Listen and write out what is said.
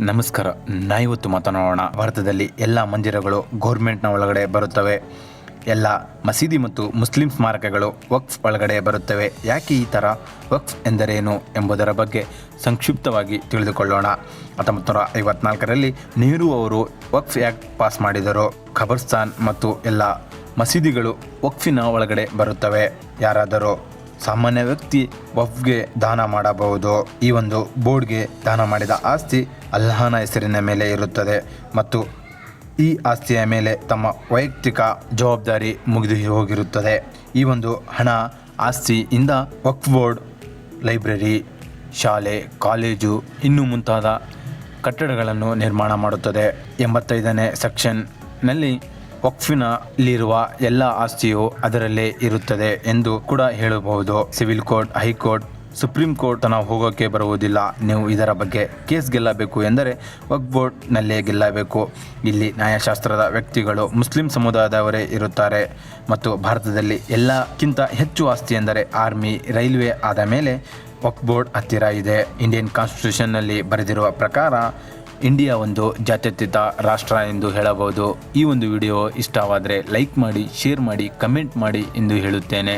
ನಮಸ್ಕಾರ. ಇವತ್ತು ಮಾತನಾಡೋಣ. ಭಾರತದಲ್ಲಿ ಎಲ್ಲ ಮಂದಿರಗಳು ಗೌರ್ಮೆಂಟ್ನ ಒಳಗಡೆ ಬರುತ್ತವೆ. ಎಲ್ಲ ಮಸೀದಿ ಮತ್ತು ಮುಸ್ಲಿಂ ಸ್ಮಾರಕಗಳು ವಕ್ಫ್ ಒಳಗಡೆ ಬರುತ್ತವೆ. ಯಾಕೆ ಈ ಥರ? ವಕ್ಫ್ ಎಂದರೇನು ಎಂಬುದರ ಬಗ್ಗೆ ಸಂಕ್ಷಿಪ್ತವಾಗಿ ತಿಳಿದುಕೊಳ್ಳೋಣ. 1954ರಲ್ಲಿ ನೆಹರು ಅವರು ವಕ್ಫ್ ಆ್ಯಕ್ಟ್ ಪಾಸ್ ಮಾಡಿದರು. ಖಬರ್ಸ್ತಾನ್ ಮತ್ತು ಎಲ್ಲ ಮಸೀದಿಗಳು ವಕ್ಫಿನ ಒಳಗಡೆ ಬರುತ್ತವೆ. ಯಾರಾದರೂ ಸಾಮಾನ್ಯ ವ್ಯಕ್ತಿ ವಕ್ಫ್ಗೆ ದಾನ ಮಾಡಬಹುದು. ಈ ಒಂದು ಬೋರ್ಡ್ಗೆ ದಾನ ಮಾಡಿದ ಆಸ್ತಿ ಅಲ್ಲಾಹನ ಹೆಸರಿನ ಮೇಲೆ ಇರುತ್ತದೆ ಮತ್ತು ಈ ಆಸ್ತಿಯ ಮೇಲೆ ತಮ್ಮ ವೈಯಕ್ತಿಕ ಜವಾಬ್ದಾರಿ ಮುಗಿದು ಹೋಗಿರುತ್ತದೆ. ಈ ಒಂದು ಹಣ ಆಸ್ತಿಯಿಂದ ವಕ್ಫ್ ಬೋರ್ಡ್ ಲೈಬ್ರರಿ, ಶಾಲೆ, ಕಾಲೇಜು ಇನ್ನೂ ಮುಂತಾದ ಕಟ್ಟಡಗಳನ್ನು ನಿರ್ಮಾಣ ಮಾಡುತ್ತದೆ. 85ನೇ ಸೆಕ್ಷನ್ನಲ್ಲಿ ವಕ್ಫಿನಲ್ಲಿರುವ ಎಲ್ಲ ಆಸ್ತಿಯು ಅದರಲ್ಲೇ ಇರುತ್ತದೆ ಎಂದು ಕೂಡ ಹೇಳಬಹುದು. Civil court, high court, supreme court ತನಕ ಹೋಗೋಕ್ಕೆ ಬರುವುದಿಲ್ಲ. ನೀವು ಇದರ ಬಗ್ಗೆ ಕೇಸ್ ಗೆಲ್ಲಬೇಕು ಎಂದರೆ ವಕ್ಫ್ ಬೋರ್ಡ್ನಲ್ಲೇ ಗೆಲ್ಲಬೇಕು. ಇಲ್ಲಿ ನ್ಯಾಯಶಾಸ್ತ್ರದ ವ್ಯಕ್ತಿಗಳು ಮುಸ್ಲಿಂ ಸಮುದಾಯದವರೇ ಇರುತ್ತಾರೆ ಮತ್ತು ಭಾರತದಲ್ಲಿ ಎಲ್ಲಕ್ಕಿಂತ ಹೆಚ್ಚು ಆಸ್ತಿ ಎಂದರೆ ಆರ್ಮಿ, ರೈಲ್ವೆ ಆದ ಮೇಲೆ ವಕ್ಫ್ ಬೋರ್ಡ್ ಹತ್ತಿರ ಇದೆ. ಇಂಡಿಯನ್ ಕಾನ್ಸ್ಟಿಟ್ಯೂಷನ್ನಲ್ಲಿ ಬರೆದಿರುವ ಪ್ರಕಾರ ಇಂಡಿಯಾ ಒಂದು ಜಾತ್ಯತೀತ ರಾಷ್ಟ್ರ ಎಂದು ಹೇಳಬಹುದು. ಈ ಒಂದು ವಿಡಿಯೋ ಇಷ್ಟವಾದರೆ ಲೈಕ್ ಮಾಡಿ, ಶೇರ್ ಮಾಡಿ, ಕಮೆಂಟ್ ಮಾಡಿ ಎಂದು ಹೇಳುತ್ತೇನೆ.